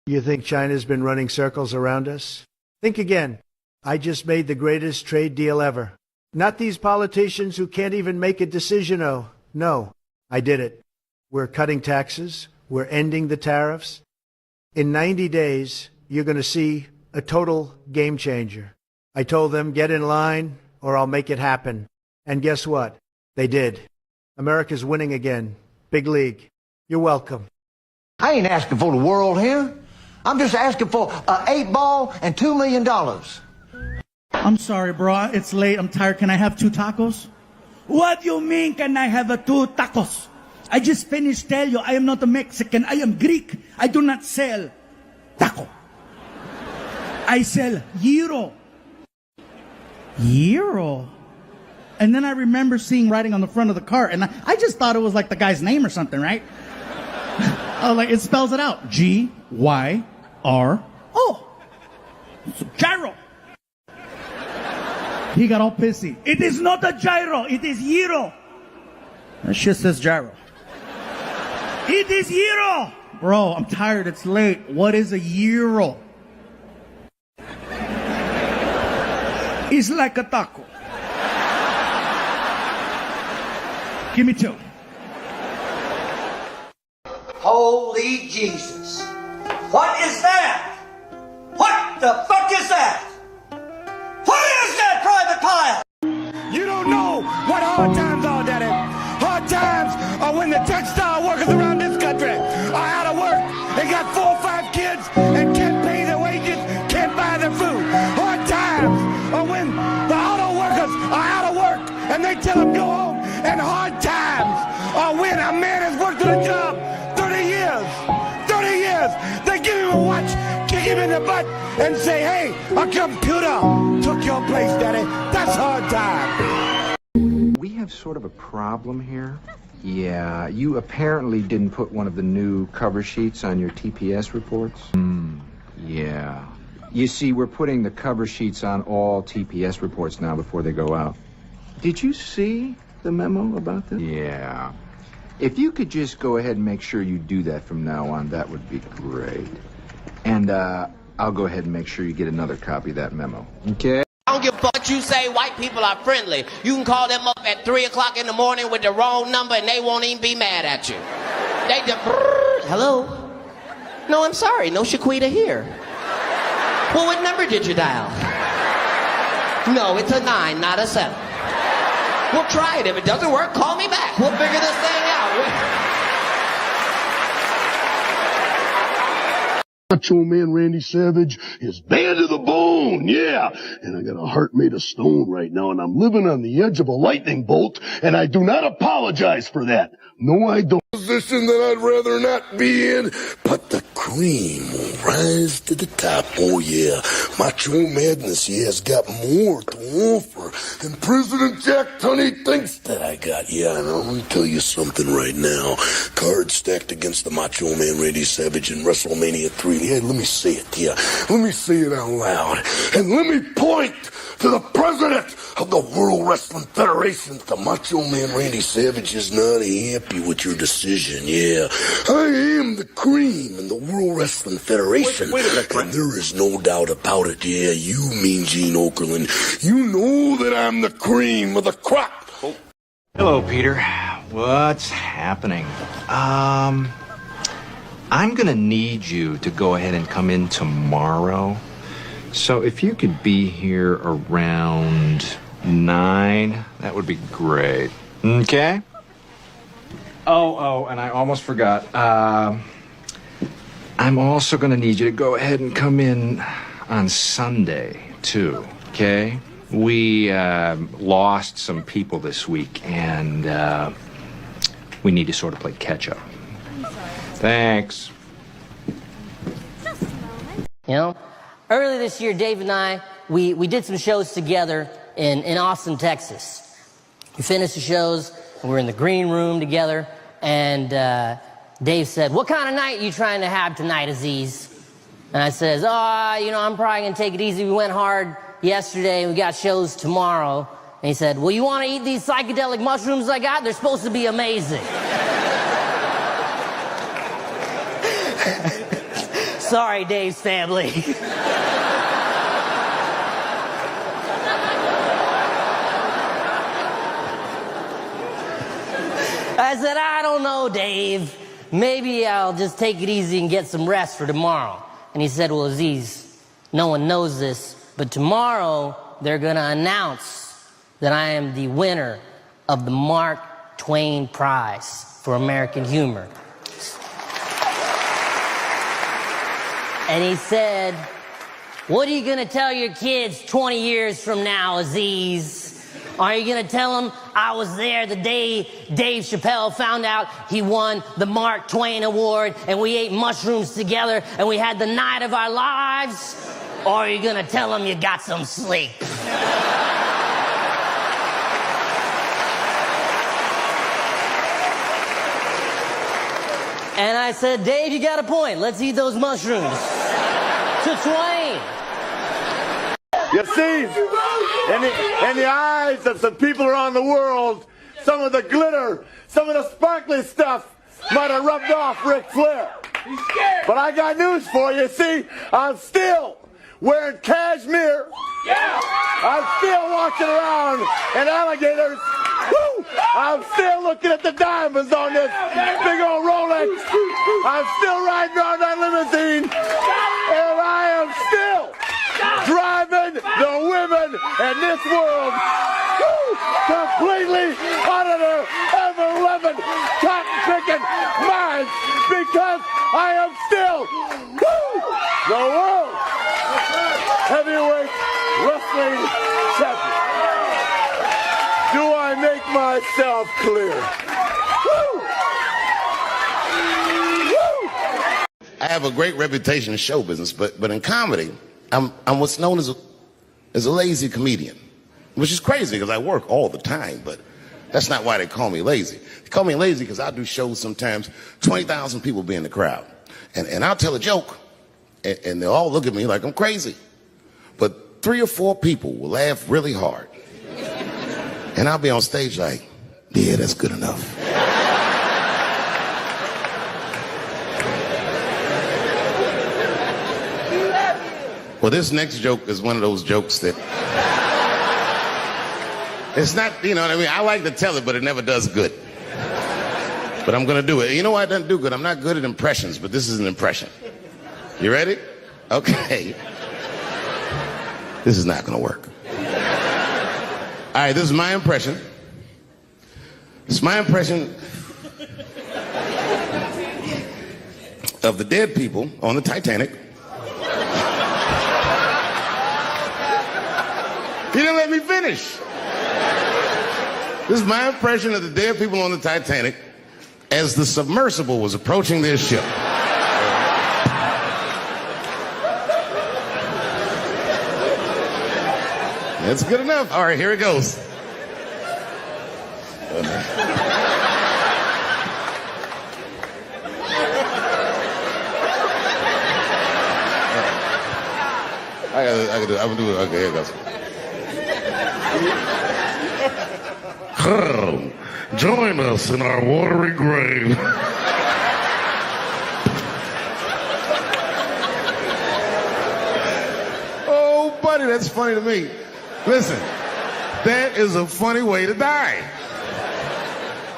You think China's been running circles around us? Think again. I just made the greatest trade deal ever. Not these politicians who can't even make a decision. Oh, no, I did it. We're cutting taxes. We're ending the tariffs. In 90 days, you're going to see a total game changer. I told them, get in line or I'll make it happen. And guess what? They did. America's winning again. Big league. You're welcome. I ain't asking for the world here. I'm just asking for an 8-ball and $2 million. I'm sorry, bro. It's late. I'm tired. Can I have 2 tacos? What do you mean, can I have 2 tacos? I just finished tell you I am not a Mexican. I am Greek. I do not sell taco. I sell gyro. Gyro? And then I remember seeing writing on the front of the cart, and I just thought it was like the guy's name or something, right? I was like, it spells it out. Gyro. Gyro. He got all pissy. It is not a gyro. It is gyro. That shit says gyro. It is gyro. Bro, I'm tired. It's late. What is a gyro? It's like a taco. Give me 2. Holy Jesus. What is that? What the fuck is that? What is that, Private Pile? You don't know what hard times are, Daddy. Hard times are when the textile workers around this country are out of work. They got 4 or 5 kids and can't pay their wages, can't buy their food. Hard times are when the auto workers are out of work and they tell them go home. And hard times are when a man has worked at a job 30 years. 30 years. They give him a watch, kick him in the butt, and say, hey, a computer took your place, Daddy. That's hard time. We have sort of a problem here. Yeah, you apparently didn't put one of the new cover sheets on your TPS reports. Yeah. You see, we're putting the cover sheets on all TPS reports now before they go out. Did you see the memo about this? Yeah. If you could just go ahead and make sure you do that from now on, that would be great. And, I'll go ahead and make sure you get another copy of that memo. Okay? I don't give a fuck what you say. White people are friendly. You can call them up at 3 o'clock in the morning with the wrong number and they won't even be mad at you. They just, hello? No, I'm sorry. No Shaquita here. Well, what number did you dial? No, it's a 9, not a 7. We'll try it. If it doesn't work, call me back. We'll figure this thing out. Macho Man Randy Savage is bad to the bone, yeah. And I got a heart made of stone right now, and I'm living on the edge of a lightning bolt, and I do not apologize for that. No, I don't. Position that I'd rather not be in, but the cream will rise to the top. Oh yeah, Macho Madness, he has got more to offer than President Jack Tunney thinks that I got. Yeah, and I'm gonna tell you something right now. Cards stacked against the Macho Man Randy Savage in WrestleMania 3. Yeah, let me say it, yeah. Let me say it out loud. And let me point to the president of the World Wrestling Federation. The Macho Man Randy Savage is not happy with your decision, yeah. I am the cream in the World Wrestling Federation. Wait a minute, and there is no doubt about it, yeah. You, Mean Gene Okerlund, you know that I'm the cream of the crop. Oh. Hello, Peter. What's happening? I'm gonna need you to go ahead and come in tomorrow. So if you could be here around 9, that would be great. Okay? Oh, and I almost forgot. I'm also going to need you to go ahead and come in on Sunday, too. Okay? We lost some people this week, and we need to sort of play catch-up. Thanks. You know? Earlier this year, Dave and I, we did some shows together in Austin, Texas. We finished the shows, and we were in the green room together, and Dave said, what kind of night are you trying to have tonight, Aziz? And I says, I'm probably going to take it easy. We went hard yesterday, and we got shows tomorrow. And he said, well, you want to eat these psychedelic mushrooms I got? They're supposed to be amazing. Sorry, Dave's family. I said, I don't know, Dave. Maybe I'll just take it easy and get some rest for tomorrow. And he said, well, Aziz, no one knows this, but tomorrow they're going to announce that I am the winner of the Mark Twain Prize for American Humor. And he said, what are you going to tell your kids 20 years from now, Aziz? Are you going to tell them I was there the day Dave Chappelle found out he won the Mark Twain Award and we ate mushrooms together and we had the night of our lives? Or are you going to tell them you got some sleep? And I said, Dave, you got a point. Let's eat those mushrooms. To Twain. You see, in the eyes of some people around the world, some of the glitter, some of the sparkly stuff might have rubbed off Ric Flair. But I got news for you. See, I'm still wearing cashmere. I'm still walking around in alligators. Woo! I'm still looking at the diamonds on this big old Rolex. I'm still riding around that limousine. And I am still driving the women in this world completely out of their ever-loving, cotton-picking minds because I am still the world heavyweight wrestling champion. Do I make myself clear? I have a great reputation in show business, but in comedy, I'm what's known as a lazy comedian, which is crazy because I work all the time, but that's not why they call me lazy. They call me lazy because I do shows sometimes, 20,000 people be in the crowd. And I'll tell a joke, and they'll all look at me like I'm crazy. But 3 or 4 people will laugh really hard. And I'll be on stage like, yeah, that's good enough. Well, this next joke is one of those jokes that it's not, you know what I mean? I like to tell it, but it never does good. But I'm going to do it. You know why it doesn't do good? I'm not good at impressions, but this is an impression. You ready? Okay. This is not going to work. All right, this is my impression. It's my impression of the dead people on the Titanic. He didn't let me finish. This is my impression of the dead people on the Titanic as the submersible was approaching their ship. That's good enough. All right, here it goes. I'm gonna do it. Okay, here it goes. Join us in our watery grave. Oh, buddy, that's funny to me. Listen, that is a funny way to die.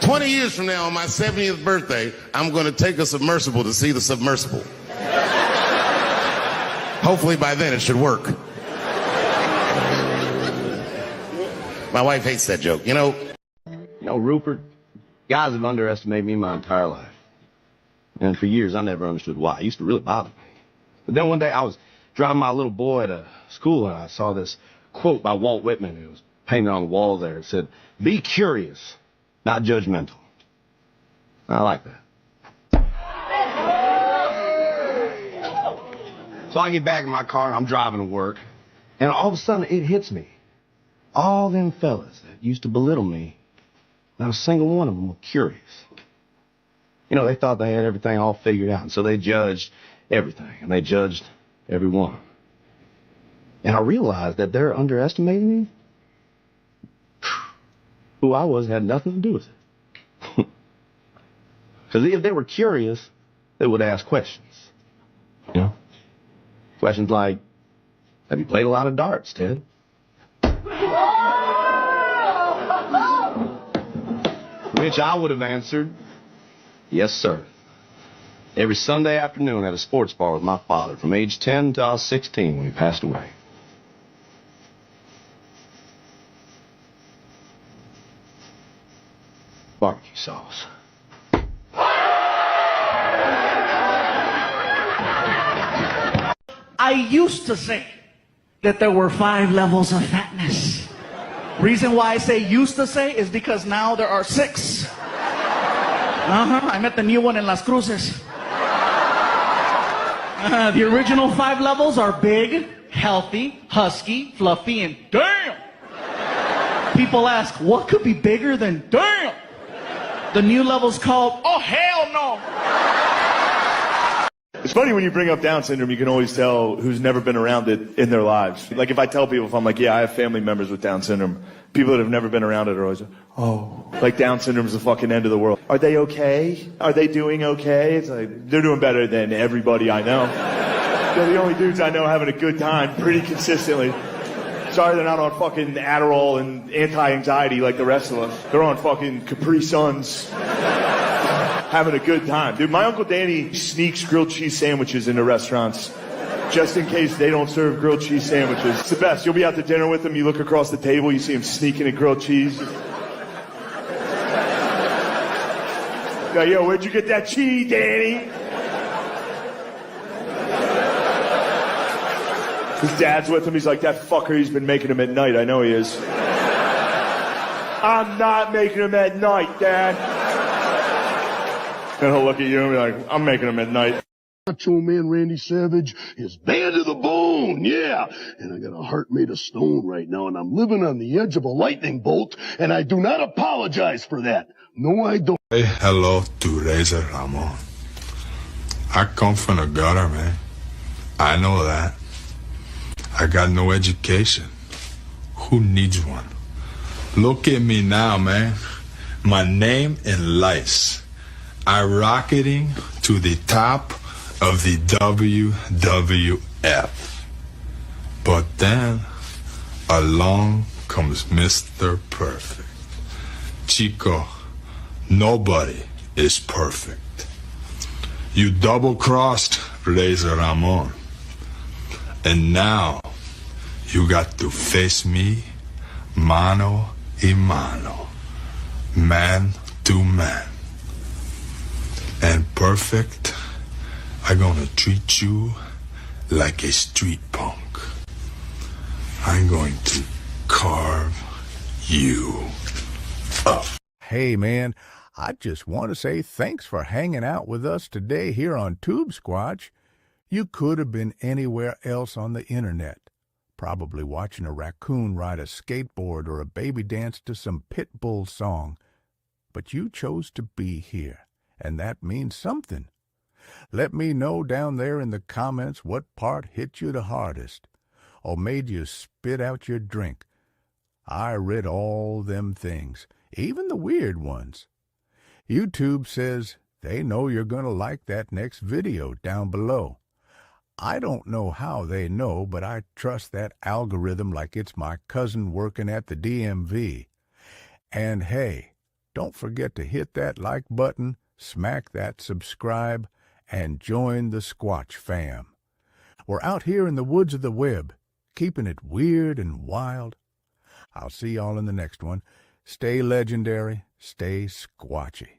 20 years from now, on my 70th birthday, I'm going to take a submersible to see the submersible. Hopefully by then it should work. My wife hates that joke. You know, Rupert, guys have underestimated me my entire life. And for years, I never understood why. It used to really bother me. But then one day, I was driving my little boy to school, and I saw this quote by Walt Whitman. It was painted on the wall there. It said, "Be curious, not judgmental." I like that. So I get back in my car, and I'm driving to work, and all of a sudden, it hits me. All them fellas that used to belittle me, not a single one of them were curious. You know, they thought they had everything all figured out, and so they judged everything, and they judged everyone. And I realized that they're underestimating me. Who I was had nothing to do with it. Because if they were curious, they would ask questions, you know? Questions like, have you played a lot of darts, Ted? Which I would have answered, yes, sir. Every Sunday afternoon at a sports bar with my father from age 10 to I was 16 when he passed away. Barbecue sauce. I used to say that there were 5 levels of fatness. Reason why I say used to say is because now there are 6. I met the new one in Las Cruces. The original 5 levels are big, healthy, husky, fluffy, and damn. People ask, what could be bigger than damn? The new level's called, oh hell no. It's funny when you bring up Down syndrome, you can always tell who's never been around it in their lives. Like if I tell people, if I'm like, yeah, I have family members with Down syndrome, people that have never been around it are always, oh, like Down syndrome is the fucking end of the world. Are they okay? Are they doing okay? It's like, they're doing better than everybody I know. They're the only dudes I know having a good time pretty consistently. Sorry they're not on fucking Adderall and anti-anxiety like the rest of us. They're on fucking Capri Suns. Having a good time. Dude, my Uncle Danny sneaks grilled cheese sandwiches into restaurants just in case they don't serve grilled cheese sandwiches. It's the best. You'll be out to dinner with him, you look across the table, you see him sneaking a grilled cheese. Yo, where'd you get that cheese, Danny? His dad's with him, he's like, that fucker, he's been making them at night, I know he is. I'm not making them at night, Dad. And he'll look at you and be like, I'm making them at night. Macho Man Randy Savage is bad to the bone, yeah. And I got a heart made of stone right now, and I'm living on the edge of a lightning bolt, and I do not apologize for that. No, I don't. Say hello to Razor Ramon. I come from the gutter, man. I know that. I got no education. Who needs one? Look at me now, man. My name in lights. I'm rocketing to the top of the WWF. But then, along comes Mr. Perfect. Chico, nobody is perfect. You double-crossed Razor Ramon. And now, you got to face me mano a mano, man to man. And Perfect, I'm gonna treat you like a street punk. I'm going to carve you up. Hey man, I just want to say thanks for hanging out with us today here on Tube Squatch. You could have been anywhere else on the internet, probably watching a raccoon ride a skateboard or a baby dance to some Pitbull song. But you chose to be here. And that means something. Let me know down there in the comments what part hit you the hardest or made you spit out your drink. I read all them things, even the weird ones. YouTube says they know you're going to like that next video down below. I don't know how they know, but I trust that algorithm like it's my cousin working at the DMV. And hey, don't forget to hit that like button, smack that subscribe, and join the Squatch fam. We're out here in the woods of the web, keeping it weird and wild. I'll see y'all in the next one. Stay legendary, stay squatchy.